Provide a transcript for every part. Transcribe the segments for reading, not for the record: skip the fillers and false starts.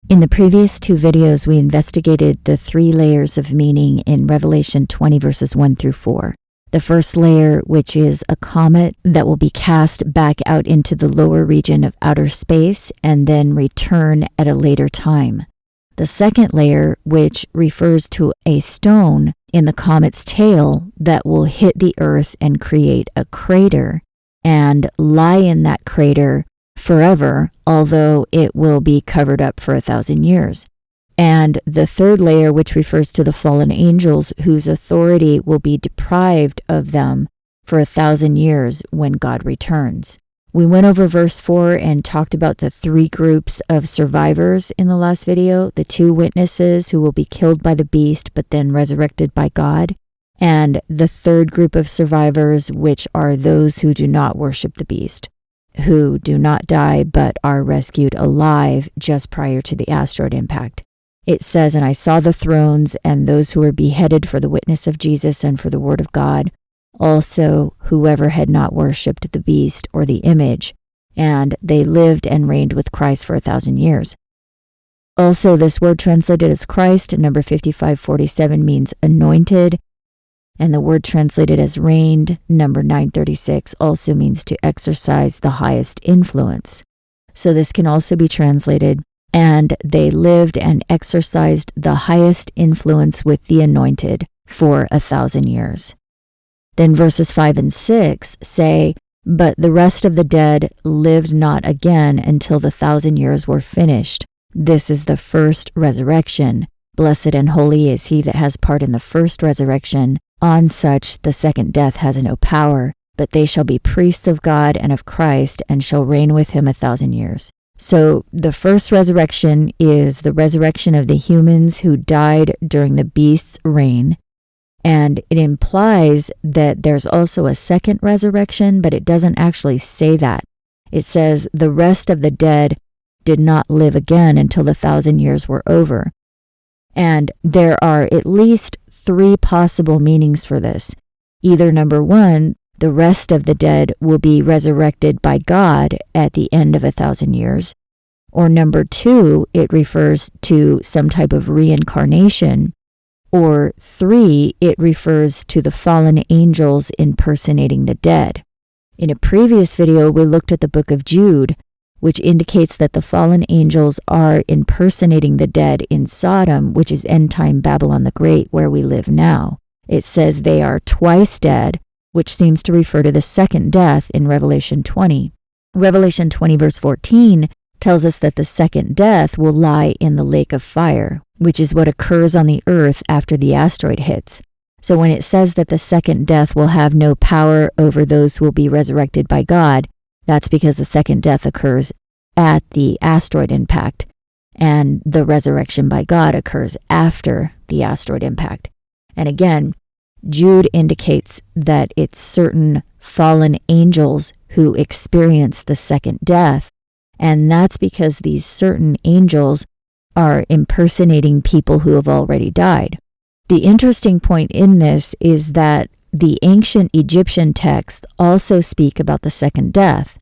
In the previous two videos, we investigated the three layers of meaning in Revelation 20 verses 1 through 4. The first layer, which is a comet that will be cast back out into the lower region of outer space and then return at a later time. The second layer, which refers to a stone in the comet's tail that will hit the earth and create a crater and lie in that crater forever, although it will be covered up for 1,000 years. And the third layer, which refers to the fallen angels, whose authority will be deprived of them for 1,000 years when God returns. We went over verse 4 and talked about the three groups of survivors in the last video, the two witnesses who will be killed by the beast but then resurrected by God, and the third group of survivors, which are those who do not worship the beast, who do not die but are rescued alive just prior to the asteroid impact. It says, "And I saw the thrones and those who were beheaded for the witness of Jesus and for the word of God, also whoever had not worshipped the beast or the image, and they lived and reigned with Christ for 1,000 years." Also, this word translated as Christ, number 5547, means anointed, and the word translated as reigned, number 936, also means to exercise the highest influence. So this can also be translated, "And they lived and exercised the highest influence with the anointed for 1,000 years." Then verses 5 and 6 say, "But the rest of the dead lived not again until the 1,000 years were finished. This is the first resurrection. Blessed and holy is he that has part in the first resurrection. On such the second death has no power, but they shall be priests of God and of Christ, and shall reign with him 1,000 years." So the first resurrection is the resurrection of the humans who died during the beast's reign. And it implies that there's also a second resurrection, but it doesn't actually say that. It says the rest of the dead did not live again until the 1,000 years were over. And there are at least three possible meanings for this. Either number one, the rest of the dead will be resurrected by God at the end of 1,000 years. Or number two, it refers to some type of reincarnation. Or three, it refers to the fallen angels impersonating the dead. In a previous video, we looked at the book of Jude, which indicates that the fallen angels are impersonating the dead in Sodom, which is end-time Babylon the Great, where we live now. It says they are twice dead, which seems to refer to the second death in Revelation 20. Revelation 20 verse 14 tells us that the second death will lie in the lake of fire, which is what occurs on the earth after the asteroid hits. So when it says that the second death will have no power over those who will be resurrected by God, that's because the second death occurs at the asteroid impact, and the resurrection by God occurs after the asteroid impact. And again, Jude indicates that it's certain fallen angels who experience the second death, and that's because these certain angels are impersonating people who have already died. The interesting point in this is that the ancient Egyptian texts also speak about the second death.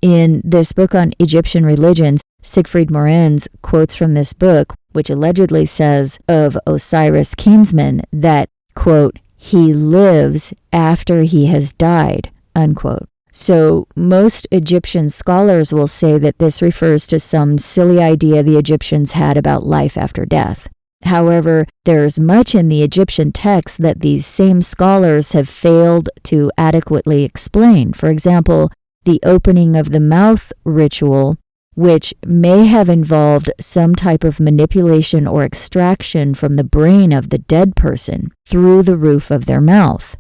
In this book on Egyptian religions, Siegfried Morenz quotes from this book, which allegedly says of Osiris' kinsman that, quote, "he lives after he has died," unquote. So most Egyptian scholars will say that this refers to some silly idea the Egyptians had about life after death. However, there's much in the Egyptian text that these same scholars have failed to adequately explain. For example, the opening of the mouth ritual, which may have involved some type of manipulation or extraction from the brain of the dead person through the roof of their mouth.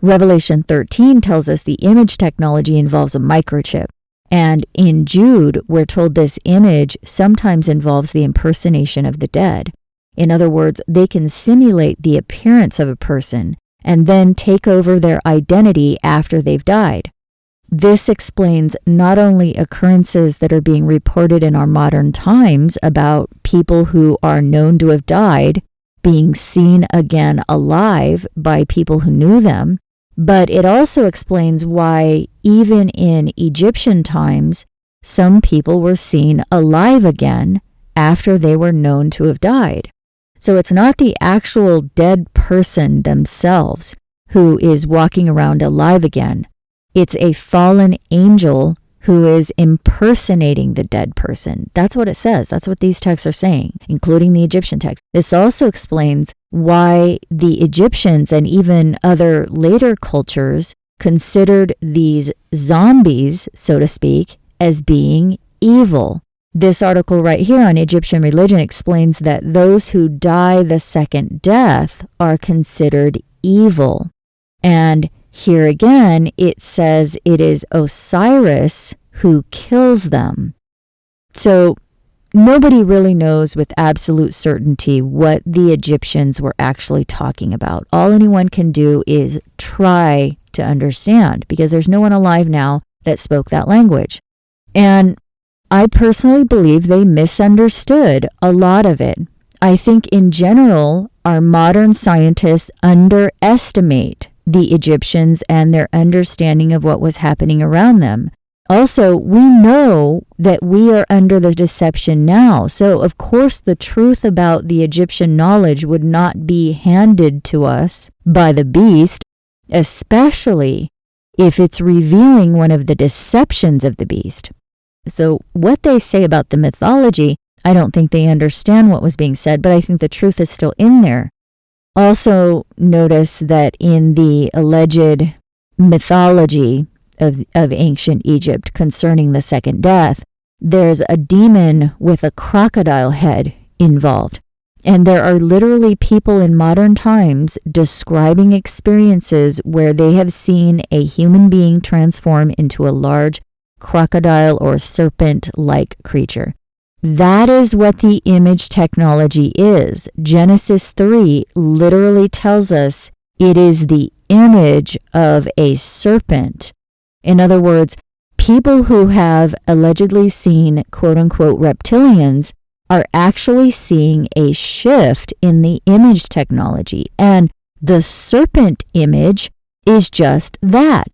Revelation 13 tells us the image technology involves a microchip. And in Jude, we're told this image sometimes involves the impersonation of the dead. In other words, they can simulate the appearance of a person and then take over their identity after they've died. This explains not only occurrences that are being reported in our modern times about people who are known to have died being seen again alive by people who knew them, but it also explains why even in Egyptian times, some people were seen alive again after they were known to have died. So it's not the actual dead person themselves who is walking around alive again. It's a fallen angel who is impersonating the dead person. That's what it says. That's what these texts are saying, including the Egyptian text. This also explains why the Egyptians and even other later cultures considered these zombies, so to speak, as being evil. This article right here on Egyptian religion explains that those who die the second death are considered evil. And here again, it says it is Osiris who kills them. So nobody really knows with absolute certainty what the Egyptians were actually talking about. All anyone can do is try to understand, because there's no one alive now that spoke that language. And I personally believe they misunderstood a lot of it. I think in general, our modern scientists underestimate the Egyptians and their understanding of what was happening around them. Also, we know that we are under the deception now. So, of course, the truth about the Egyptian knowledge would not be handed to us by the beast, especially if it's revealing one of the deceptions of the beast. So what they say about the mythology, I don't think they understand what was being said, but I think the truth is still in there. Also notice that in the alleged mythology of ancient Egypt concerning the second death, there's a demon with a crocodile head involved. And there are literally people in modern times describing experiences where they have seen a human being transform into a large crocodile or serpent-like creature. That is what the image technology is. Genesis 3 literally tells us it is the image of a serpent. In other words, people who have allegedly seen quote-unquote reptilians are actually seeing a shift in the image technology. And the serpent image is just that,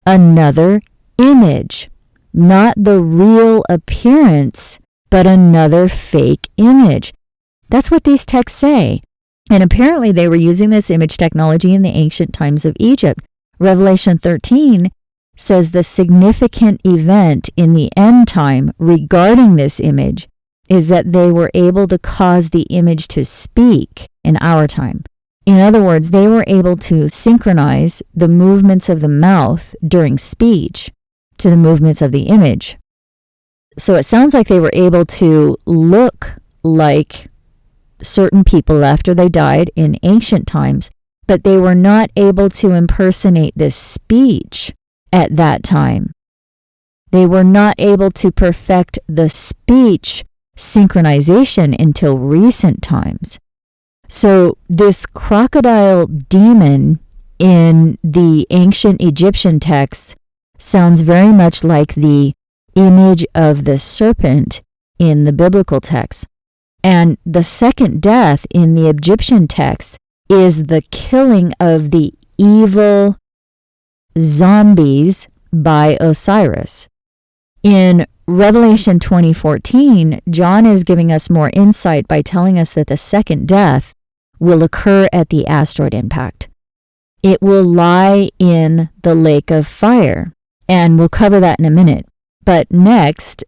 another image. Not the real appearance, but another fake image. That's what these texts say. And apparently they were using this image technology in the ancient times of Egypt. Revelation 13 says the significant event in the end time regarding this image is that they were able to cause the image to speak in our time. In other words, they were able to synchronize the movements of the mouth during speech to the movements of the image. So it sounds like they were able to look like certain people after they died in ancient times, but they were not able to impersonate this speech at that time. They were not able to perfect the speech synchronization until recent times. So this crocodile demon in the ancient Egyptian texts sounds very much like the image of the serpent in the biblical text. And the second death in the Egyptian text is the killing of the evil zombies by Osiris. In Revelation 20:14, John is giving us more insight by telling us that the second death will occur at the asteroid impact. It will lie in the lake of fire. And we'll cover that in a minute. But next,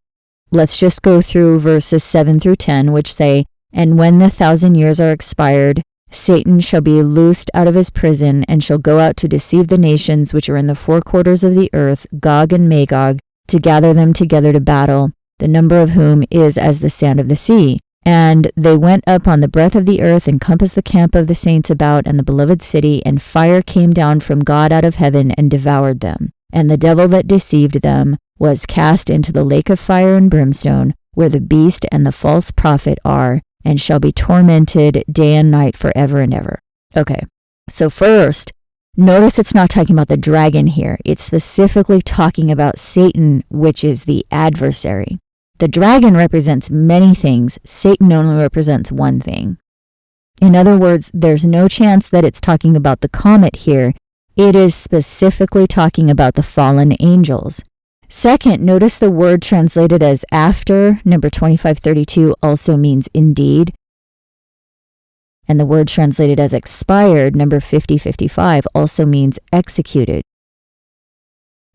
let's just go through verses 7 through 10, which say, "And when the 1,000 years are expired, Satan shall be loosed out of his prison, and shall go out to deceive the nations which are in the four quarters of the earth, Gog and Magog, to gather them together to battle, the number of whom is as the sand of the sea. And they went up on the breadth of the earth, and compassed the camp of the saints about, and the beloved city, and fire came down from God out of heaven, and devoured them. And the devil that deceived them was cast into the lake of fire and brimstone, where the beast and the false prophet are, and shall be tormented day and night forever and ever." Okay, so first, notice it's not talking about the dragon here. It's specifically talking about Satan, which is the adversary. The dragon represents many things. Satan only represents one thing. In other words, there's no chance that it's talking about the comet here. It is specifically talking about the fallen angels. Second, notice the word translated as after, number 2532, also means indeed. And the word translated as expired, number 5055, also means executed.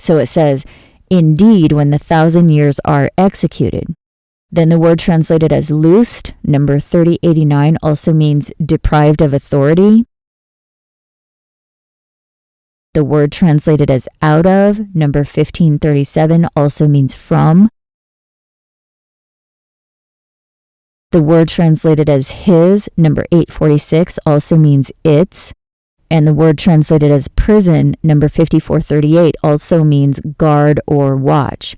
So it says, indeed, when the 1,000 years are executed. Then the word translated as loosed, number 3089, also means deprived of authority. The word translated as out of, number 1537, also means from. The word translated as his, number 846, also means its. And the word translated as prison, number 5438, also means guard or watch.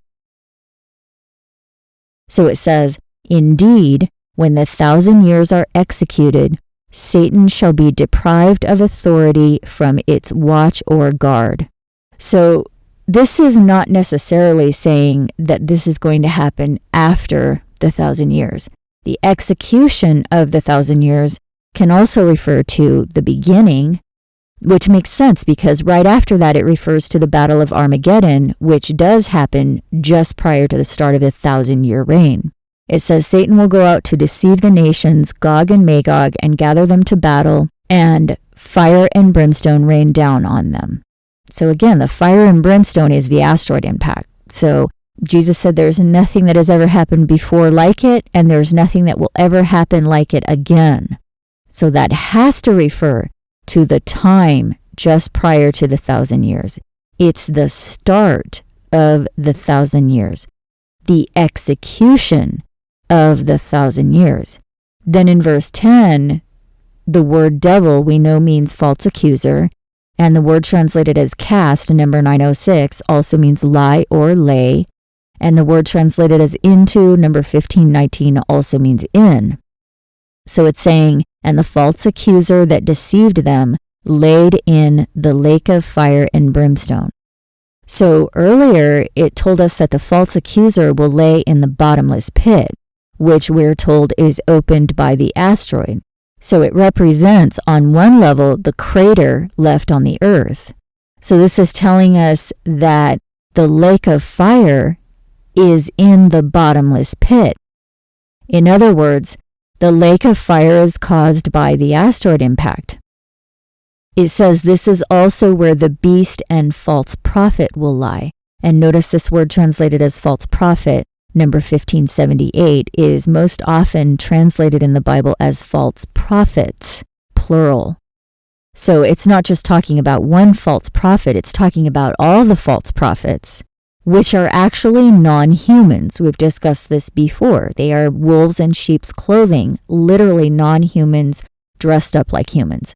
So it says, indeed, when the 1,000 years are executed, Satan shall be deprived of authority from its watch or guard. So this is not necessarily saying that this is going to happen after the 1,000 years. The execution of the 1,000 years can also refer to the beginning, which makes sense because right after that it refers to the Battle of Armageddon, which does happen just prior to the start of the 1,000-year reign. It says Satan will go out to deceive the nations, Gog and Magog, and gather them to battle, and fire and brimstone rain down on them. So again, the fire and brimstone is the asteroid impact. So Jesus said there's nothing that has ever happened before like it, and there's nothing that will ever happen like it again. So that has to refer to the time just prior to the 1,000 years. It's the start of the 1,000 years, the execution of the 1,000 years. Then in verse 10, the word devil we know means false accuser, and the word translated as cast, number 906, also means lie or lay, and the word translated as into, number 1519, also means in. So it's saying, and the false accuser that deceived them laid in the lake of fire and brimstone. So earlier it told us that the false accuser will lay in the bottomless pit, which we're told is opened by the asteroid. So it represents, on one level, the crater left on the earth. So this is telling us that the lake of fire is in the bottomless pit. In other words, the lake of fire is caused by the asteroid impact. It says this is also where the beast and false prophet will lie. And notice this word translated as false prophet, number 1578, is most often translated in the Bible as false prophets, plural. So it's not just talking about one false prophet, it's talking about all the false prophets, which are actually non-humans. We've discussed this before. They are wolves in sheep's clothing, literally non-humans dressed up like humans.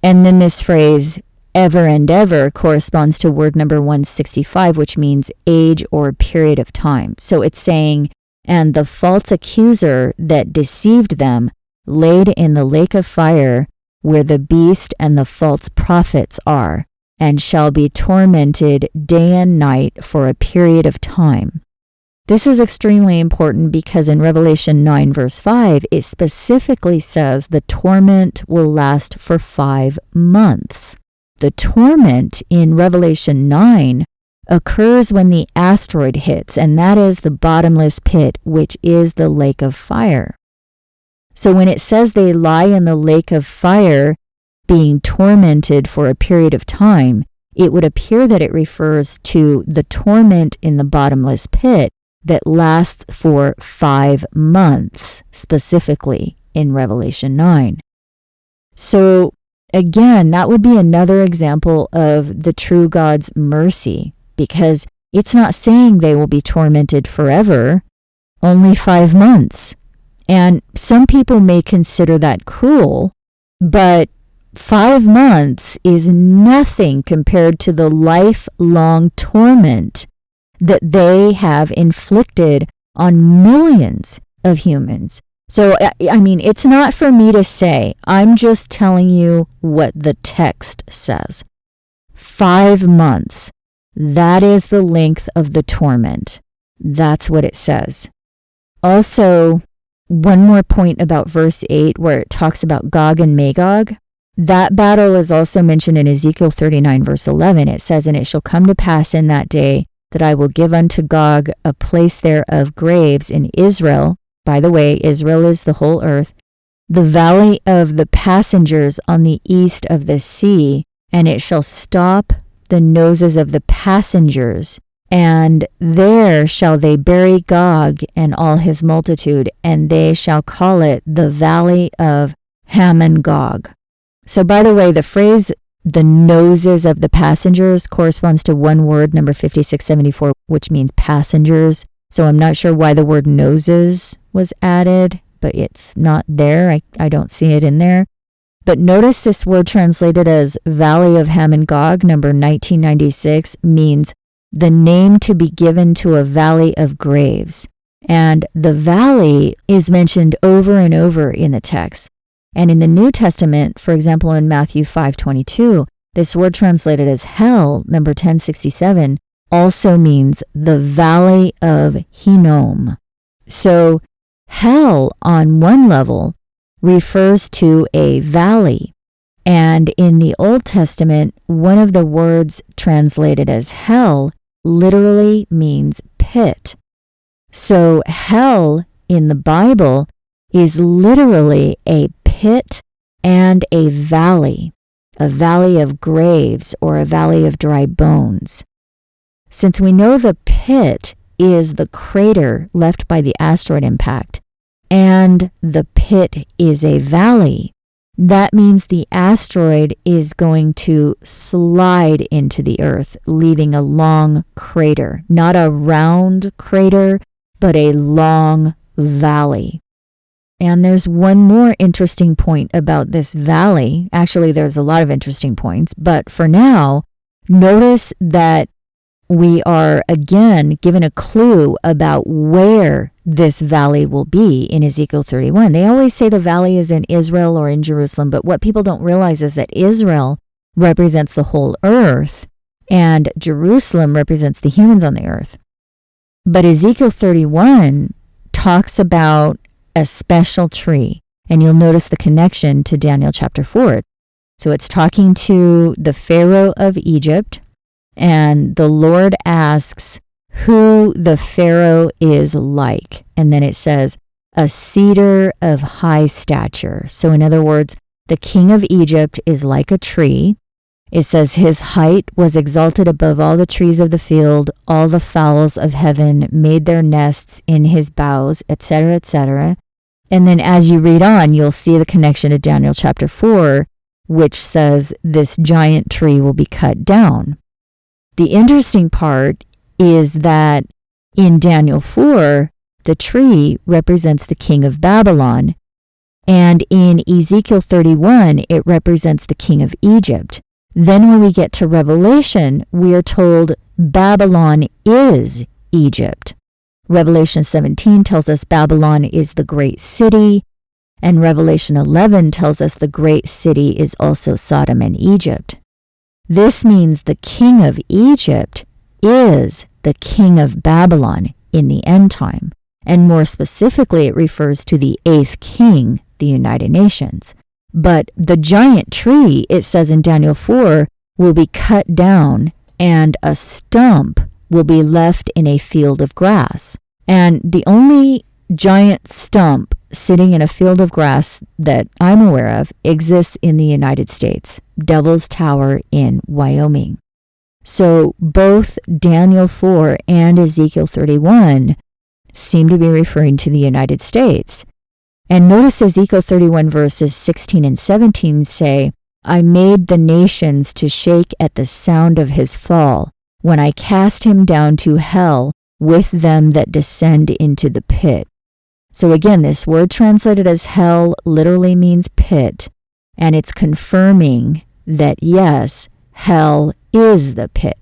And then this phrase, ever and ever, corresponds to word number 165, which means age or period of time. So it's saying, and the false accuser that deceived them laid in the lake of fire where the beast and the false prophets are, and shall be tormented day and night for a period of time. This is extremely important because in Revelation 9 verse 5, it specifically says the torment will last for 5 months. The torment in Revelation 9 occurs when the asteroid hits, and that is the bottomless pit, which is the lake of fire. So when it says they lie in the lake of fire, being tormented for a period of time, it would appear that it refers to the torment in the bottomless pit that lasts for 5 months, specifically in Revelation 9. So again, that would be another example of the true God's mercy, because it's not saying they will be tormented forever, only 5 months. And some people may consider that cruel, but 5 months is nothing compared to the lifelong torment that they have inflicted on millions of humans. So, I mean, it's not for me to say. I'm just telling you what the text says. 5 months. That is the length of the torment. That's what it says. Also, one more point about verse 8 where it talks about Gog and Magog. That battle is also mentioned in Ezekiel 39 verse 11. It says, and it shall come to pass in that day that I will give unto Gog a place there of graves in Israel. By the way, Israel is the whole earth. The valley of the passengers on the east of the sea, and it shall stop the noses of the passengers, and there shall they bury Gog and all his multitude, and they shall call it the valley of Hamon-Gog. So by the way, the phrase the noses of the passengers corresponds to one word, number 5674, which means passengers. So I'm not sure why the word noses was added, but it's not there. I don't see it in there. But notice this word translated as Valley of Hamon-Gog, number 1996, means the name to be given to a valley of graves. And the valley is mentioned over and over in the text. And in the New Testament, for example, in Matthew 5:22, this word translated as hell, number 1067, also means the valley of Hinnom. So hell, on one level, refers to a valley. And in the Old Testament, one of the words translated as hell literally means pit. So hell in the Bible is literally a pit and a valley of graves or a valley of dry bones. Since we know the pit is the crater left by the asteroid impact, and the pit is a valley, that means the asteroid is going to slide into the earth, leaving a long crater, not a round crater, but a long valley. And there's one more interesting point about this valley. Actually, there's a lot of interesting points, but for now, notice that we are again given a clue about where this valley will be in Ezekiel 31. They always say the valley is in Israel or in Jerusalem, but what people don't realize is that Israel represents the whole earth and Jerusalem represents the humans on the earth. But Ezekiel 31 talks about a special tree, and you'll notice the connection to Daniel chapter 4. So it's talking to the Pharaoh of Egypt, and the Lord asks who the Pharaoh is like. And then it says, a cedar of high stature. So in other words, the king of Egypt is like a tree. It says his height was exalted above all the trees of the field. All the fowls of heaven made their nests in his boughs, etc., etc. And then as you read on, you'll see the connection to Daniel chapter 4, which says this giant tree will be cut down. The interesting part is that in Daniel 4, the tree represents the king of Babylon, and in Ezekiel 31, it represents the king of Egypt. Then when we get to Revelation, we are told Babylon is Egypt. Revelation 17 tells us Babylon is the great city, and Revelation 11 tells us the great city is also Sodom and Egypt. This means the king of Egypt is the king of Babylon in the end time, and more specifically it refers to the 8th king, the United Nations. But the giant tree, it says in Daniel 4, will be cut down, and a stump will be left in a field of grass. And the only giant stump sitting in a field of grass that I'm aware of exists in the United States, Devil's Tower in Wyoming. So both Daniel 4 and Ezekiel 31 seem to be referring to the United States. And notice Ezekiel 31 verses 16 and 17 say, I made the nations to shake at the sound of his fall, when I cast him down to hell with them that descend into the pit. So again, this word translated as hell literally means pit, and it's confirming that yes, hell is the pit.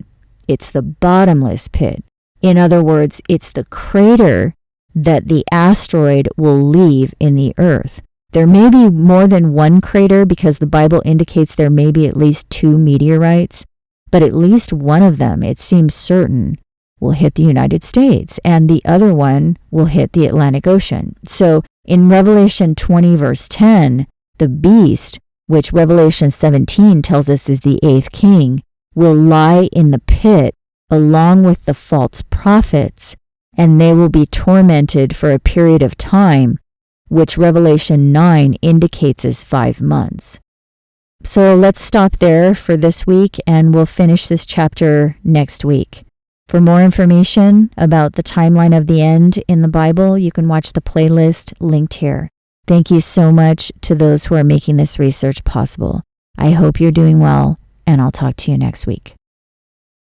It's the bottomless pit. In other words, it's the crater that the asteroid will leave in the earth. There may be more than one crater because the Bible indicates there may be at least 2 meteorites, but at least one of them, it seems certain, will hit the United States, and the other one will hit the Atlantic Ocean. So in Revelation 20 verse 10, the beast, which Revelation 17 tells us is the 8th king, will lie in the pit along with the false prophets, and they will be tormented for a period of time, which Revelation 9 indicates as 5 months. So let's stop there for this week, and we'll finish this chapter next week. For more information about the timeline of the end in the Bible, you can watch the playlist linked here. Thank you so much to those who are making this research possible. I hope you're doing well, and I'll talk to you next week.